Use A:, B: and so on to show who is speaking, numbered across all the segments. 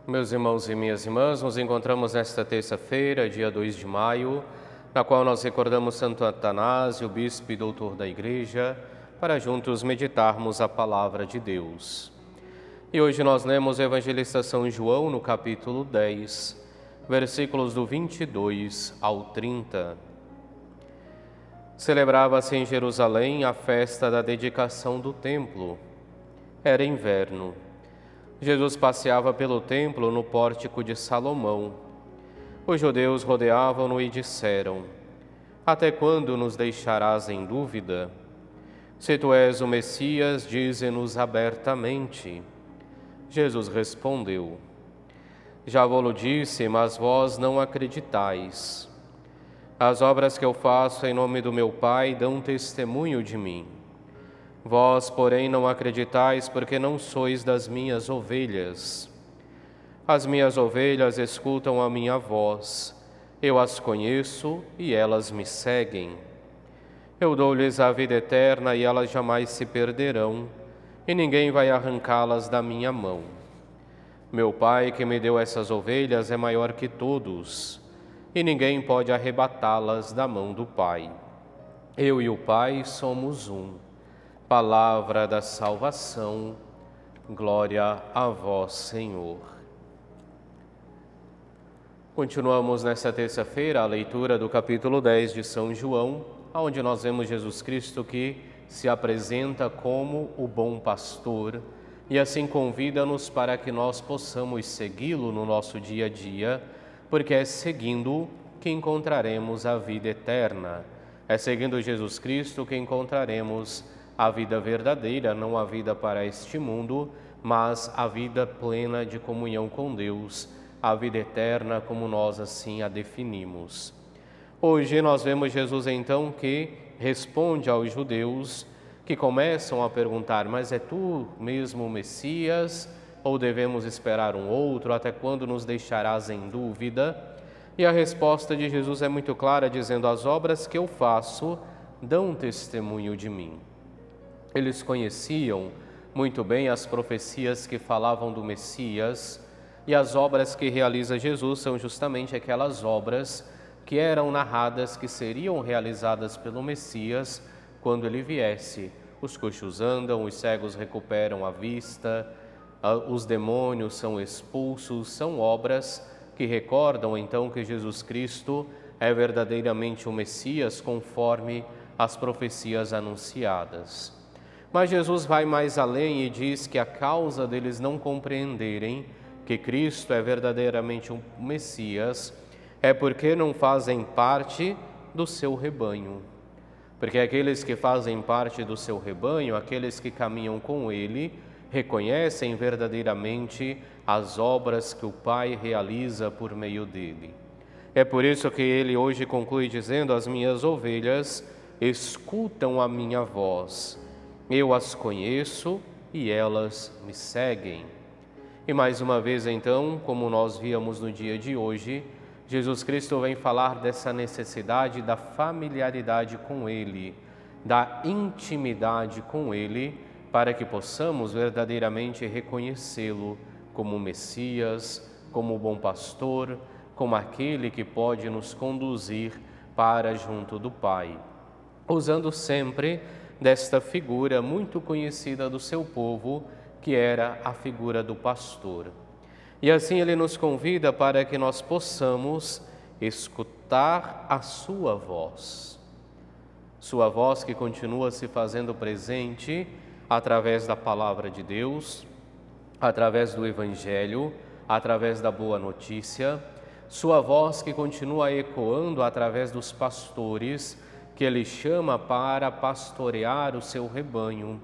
A: Meus irmãos e minhas irmãs, nos encontramos nesta terça-feira, dia 2 de maio, na qual nós recordamos Santo Atanásio, bispo e doutor da Igreja, para juntos meditarmos a palavra de Deus. E hoje nós lemos o Evangelista São João no capítulo 10, versículos do 22 ao 30. Celebrava-se em Jerusalém a festa da dedicação do templo. Era inverno. Jesus passeava pelo templo no pórtico de Salomão. Os judeus rodeavam-no e disseram: Até quando nos deixarás em dúvida? Se tu és o Messias, dize-nos abertamente. Jesus respondeu: Já vou-lo disse, mas vós não acreditais. As obras que eu faço em nome do meu Pai dão testemunho de mim. Vós, porém, não acreditais porque não sois das minhas ovelhas. As minhas ovelhas escutam a minha voz. Eu as conheço e elas me seguem. Eu dou-lhes a vida eterna e elas jamais se perderão, e ninguém vai arrancá-las da minha mão. Meu Pai que me deu essas ovelhas é maior que todos, e ninguém pode arrebatá-las da mão do Pai. Eu e o Pai somos um. Palavra da salvação, glória a vós, Senhor. Continuamos nesta terça-feira a leitura do capítulo 10 de São João, onde nós vemos Jesus Cristo que se apresenta como o bom pastor e assim convida-nos para que nós possamos segui-lo no nosso dia a dia, porque é seguindo que encontraremos a vida eterna. É seguindo Jesus Cristo que encontraremos a vida verdadeira, não a vida para este mundo, mas a vida plena de comunhão com Deus, a vida eterna como nós assim a definimos. Hoje nós vemos Jesus então que responde aos judeus que começam a perguntar: mas é tu mesmo o Messias? Ou devemos esperar um outro? Até quando nos deixarás em dúvida? E a resposta de Jesus é muito clara, dizendo: as obras que eu faço dão testemunho de mim. Eles conheciam muito bem as profecias que falavam do Messias, e as obras que realiza Jesus são justamente aquelas obras que eram narradas que seriam realizadas pelo Messias quando ele viesse. Os coxos andam, os cegos recuperam a vista, os demônios são expulsos, são obras que recordam então que Jesus Cristo é verdadeiramente o Messias conforme as profecias anunciadas. Mas Jesus vai mais além e diz que a causa deles não compreenderem que Cristo é verdadeiramente um Messias é porque não fazem parte do seu rebanho. Porque aqueles que fazem parte do seu rebanho, aqueles que caminham com Ele, reconhecem verdadeiramente as obras que o Pai realiza por meio dele. É por isso que ele hoje conclui dizendo: as minhas ovelhas escutam a minha voz. Eu as conheço e elas me seguem. E mais uma vez então, como nós víamos no dia de hoje, Jesus Cristo vem falar dessa necessidade da familiaridade com Ele, da intimidade com Ele, para que possamos verdadeiramente reconhecê-lo como Messias, como o bom pastor, como aquele que pode nos conduzir para junto do Pai, usando sempre desta figura muito conhecida do seu povo, que era a figura do pastor. E assim ele nos convida para que nós possamos escutar a sua voz que continua se fazendo presente através da palavra de Deus, através do Evangelho, através da boa notícia, sua voz que continua ecoando através dos pastores que ele chama para pastorear o seu rebanho,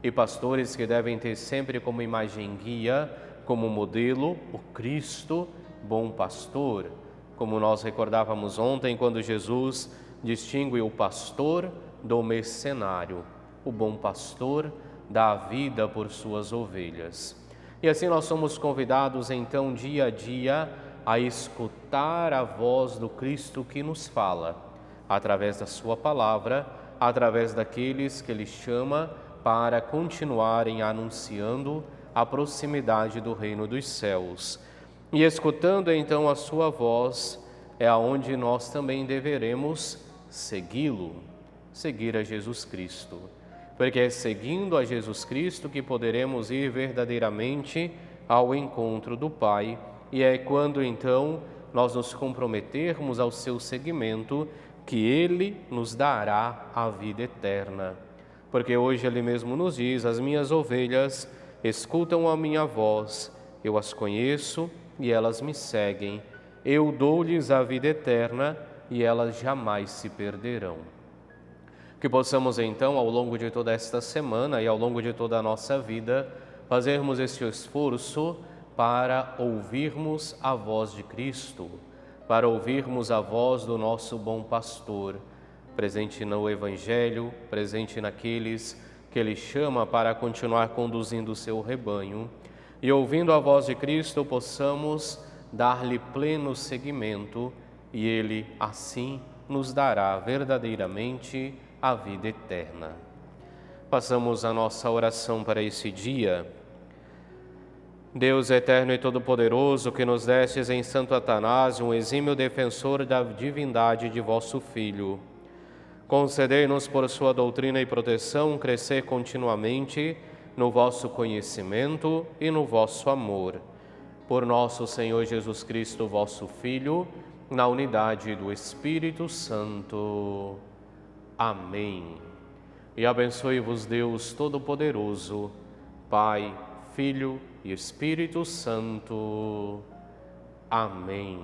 A: e pastores que devem ter sempre como imagem guia, como modelo, o Cristo, bom pastor, como nós recordávamos ontem quando Jesus distingue o pastor do mercenário. O bom pastor dá a vida por suas ovelhas. E assim nós somos convidados então dia a dia a escutar a voz do Cristo que nos fala, através da sua palavra, através daqueles que ele chama para continuarem anunciando a proximidade do reino dos céus. E escutando então a sua voz, é aonde nós também deveremos segui-lo, seguir a Jesus Cristo. Porque é seguindo a Jesus Cristo que poderemos ir verdadeiramente ao encontro do Pai, e é quando então nós nos comprometermos ao seu seguimento que Ele nos dará a vida eterna. Porque hoje Ele mesmo nos diz: as minhas ovelhas escutam a minha voz, eu as conheço e elas me seguem. Eu dou-lhes a vida eterna e elas jamais se perderão. Que possamos então, ao longo de toda esta semana e ao longo de toda a nossa vida, fazermos este esforço para ouvirmos a voz de Cristo, para ouvirmos a voz do nosso bom pastor, presente no Evangelho, presente naqueles que Ele chama para continuar conduzindo o seu rebanho. E ouvindo a voz de Cristo, possamos dar-lhe pleno seguimento e Ele, assim, nos dará verdadeiramente a vida eterna. Passamos a nossa oração para esse dia. Deus eterno e todo-poderoso, que nos destes em Santo Atanásio, um exímio defensor da divindade de vosso Filho, concedei-nos por sua doutrina e proteção crescer continuamente no vosso conhecimento e no vosso amor. Por nosso Senhor Jesus Cristo, vosso Filho, na unidade do Espírito Santo. Amém. E abençoe-vos Deus Todo-Poderoso, Pai, Filho e Espírito Santo. Amém.